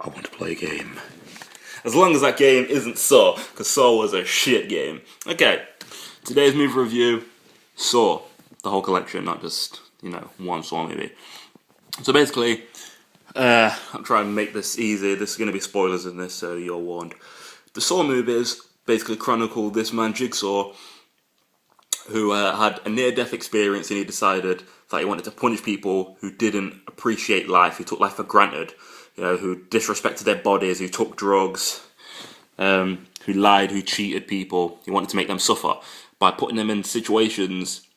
I want to play a game. As long as that game isn't Saw, because Saw was a shit game. Okay, today's movie review, Saw. The whole collection, not just, one Saw movie. So basically, I'll try and make this easy. There's going to be spoilers in this, so you're warned. The Saw movies basically chronicle this man, Jigsaw, who had a near-death experience, and he decided that he wanted to punish people who didn't appreciate life, who took life for granted, who disrespected their bodies, who took drugs, who lied, who cheated people. He wanted to make them suffer by putting them in situations,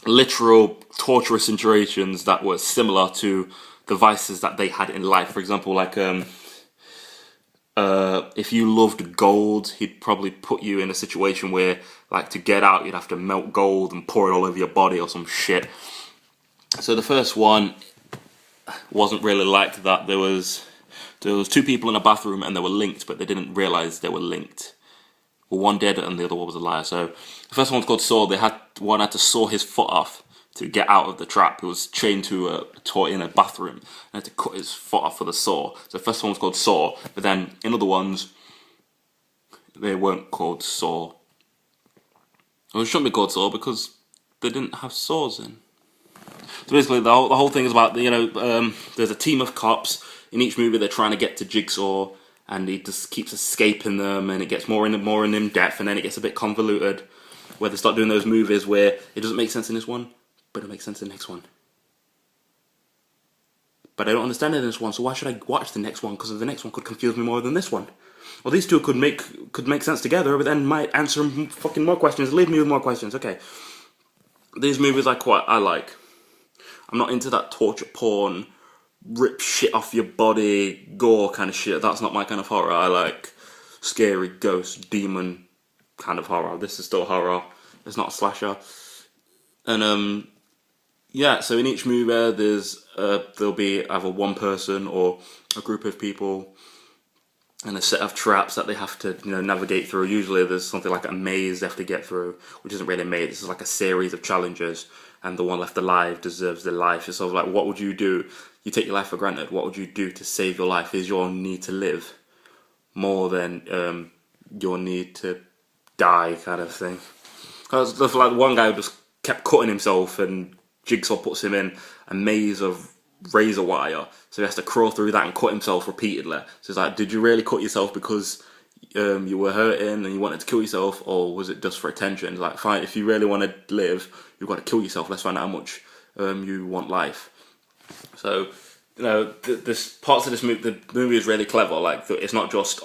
literal torturous situations that were similar to the vices that they had in life. For example, like if you loved gold, he'd probably put you in a situation where, like, to get out, you'd have to melt gold and pour it all over your body or some shit. So the first one wasn't really like that. There was two people in a bathroom and they were linked, but they didn't realize they were linked. Well, one did and the other one was a liar. So the first one's called Saw. One had to saw his foot off to get out of the trap. He was chained to a toy in a bathroom and had to cut his foot off with a saw. So the first one was called Saw, but then in other ones, they weren't called Saw. Well, it shouldn't be called Saw because they didn't have saws in. So basically, the whole thing is about, there's a team of cops. In each movie, they're trying to get to Jigsaw, and he just keeps escaping them, and it gets more and in depth, and then it gets a bit convoluted, where they start doing those movies where it doesn't make sense in this one, but it makes sense in the next one. But I don't understand it in this one, so why should I watch the next one? Because the next one could confuse me more than this one. Well, these two could make sense together, but then might answer fucking more questions, leave me with more questions. Okay, these movies I like. I'm not into that torture porn, rip shit off your body, gore kind of shit. That's not my kind of horror. I like scary, ghost, demon kind of horror. This is still horror. It's not a slasher. And so in each movie there'll be either one person or a group of people and a set of traps that they have to navigate through. Usually there's something like a maze they have to get through, which isn't really a maze. This is like a series of challenges, and the one left alive deserves their life. It's sort of like, what would you do? You take your life for granted. What would you do to save your life? Is your need to live more than your need to die, kind of thing? Because like one guy just kept cutting himself, and Jigsaw puts him in a maze of razor wire, so he has to crawl through that and cut himself repeatedly. So it's like, did you really cut yourself because you were hurting and you wanted to kill yourself, or was it just for attention? It's like, fine, if you really want to live, you've got to kill yourself. Let's find out how much you want life. So this parts of this movie, the movie is really clever. Like, it's not just,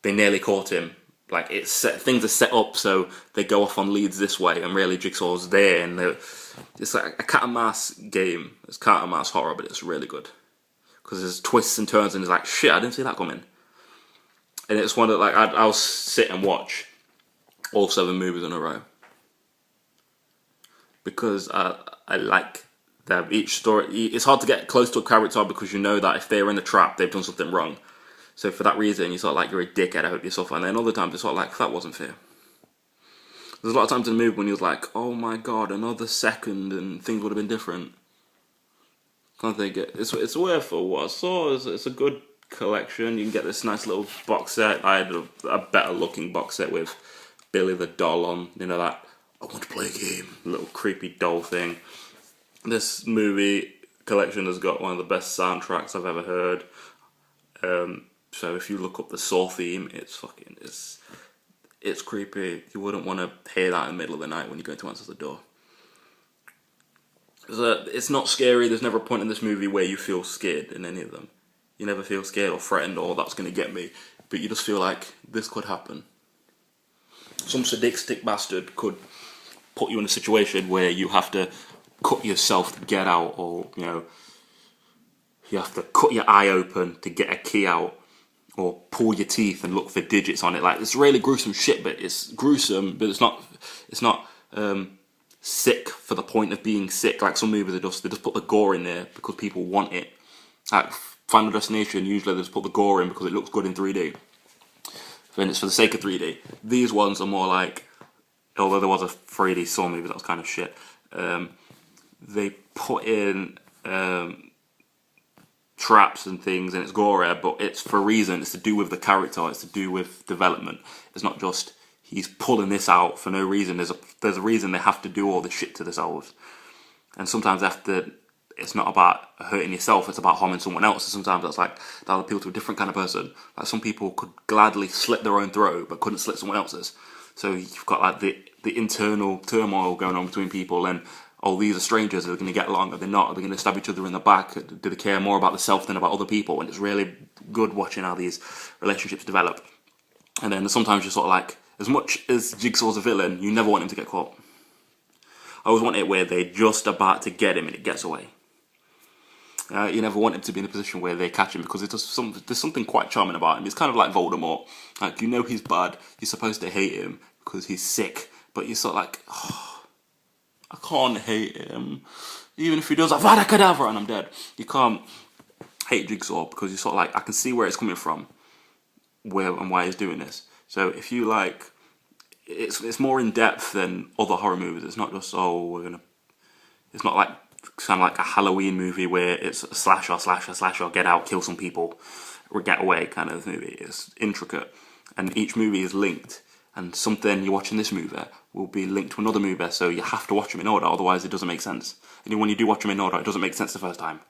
they nearly caught him. Like, things are set up so they go off on leads this way, and really Jigsaw's there, and it's like a cat and mouse game. It's cat and mouse horror, but it's really good because there's twists and turns, and it's like, shit, I didn't see that coming. And it's one that, like, I'll sit and watch all 7 movies in a row because I like that each story. It's hard to get close to a character because you know that if they're in a trap, they've done something wrong. So for that reason, you sort of like, you're a dickhead, I hope you suffer. And then other times, it's sort of like, that wasn't fair. There's a lot of times in the movie when you're like, oh my god, another second and things would have been different. Can't think it's worth for what I saw. It's a good collection. You can get this nice little box set. I had a better looking box set with Billy the doll on. That I want to play a game, little creepy doll thing. This movie collection has got one of the best soundtracks I've ever heard. So if you look up the Saw theme, it's creepy. You wouldn't want to hear that in the middle of the night when you're going to answer the door. It's not scary. There's never a point in this movie where you feel scared in any of them. You never feel scared or threatened or that's going to get me. But you just feel like this could happen. Some sadistic bastard could put you in a situation where you have to cut yourself to get out, or you have to cut your eye open to get a key out, or pull your teeth and look for digits on it. Like, it's really gruesome shit, but it's gruesome, but it's not sick for the point of being sick. Like some movies, they just put the gore in there because people want it. Like Final Destination, usually they just put the gore in because it looks good in 3D. And it's for the sake of 3D. These ones are more like, although there was a 3D Saw movie that was kind of shit, they put in traps and things, and it's gory, but it's for a reason. It's to do with the character. It's to do with development. It's not just he's pulling this out for no reason. There's a reason they have to do all this shit to themselves. And sometimes it's not about hurting yourself, it's about harming someone else. And sometimes that'll appeal to a different kind of person. Like some people could gladly slit their own throat, but couldn't slit someone else's. So you've got like the internal turmoil going on between people, and these are strangers. Are they going to get along? Are they not? Are they going to stab each other in the back? Do they care more about themselves than about other people? And it's really good watching how these relationships develop. And then sometimes you're sort of like, as much as Jigsaw's a villain, you never want him to get caught. I always want it where they're just about to get him and it gets away. You never want him to be in a position where they catch him, because there's something quite charming about him. He's kind of like Voldemort. Like, you know he's bad, you're supposed to hate him because he's sick, but you're sort of like, oh, I can't hate him. Even if he does Avada Kedavra and I'm dead. You can't hate Jigsaw because you're sort of like, I can see where it's coming from, where and why he's doing this. So if you like, it's more in depth than other horror movies. It's not just, it's not like kind of like a Halloween movie where it's a slasher, get out, kill some people, or get away kind of movie. It's intricate, and each movie is linked, and something you watch in this movie will be linked to another movie, so you have to watch them in order, otherwise it doesn't make sense. And when you do watch them in order, it doesn't make sense the first time.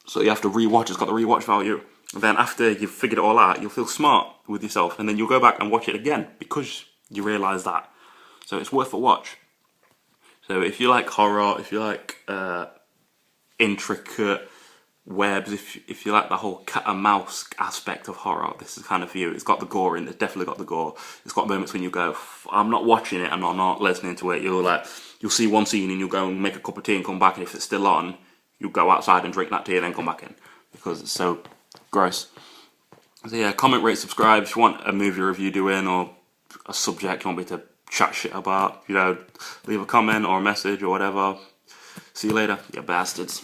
So you have to rewatch, it's got the rewatch value. And then after you've figured it all out, you'll feel smart with yourself, and then you'll go back and watch it again, because you realise that. So it's worth a watch. So if you like horror, if you like intricate webs, if you like the whole cat and mouse aspect of horror, this is kind of for you. It's got the gore in it, definitely got the gore. It's got moments when you go, I'm not watching it and I'm not listening to it. You'll see one scene and you'll go and make a cup of tea and come back, and if it's still on, you'll go outside and drink that tea and then come back in, because it's so gross. So yeah, comment, rate, subscribe. If you want a movie review doing, or a subject you want me to chat shit about, leave a comment or a message or whatever. See you later, you bastards.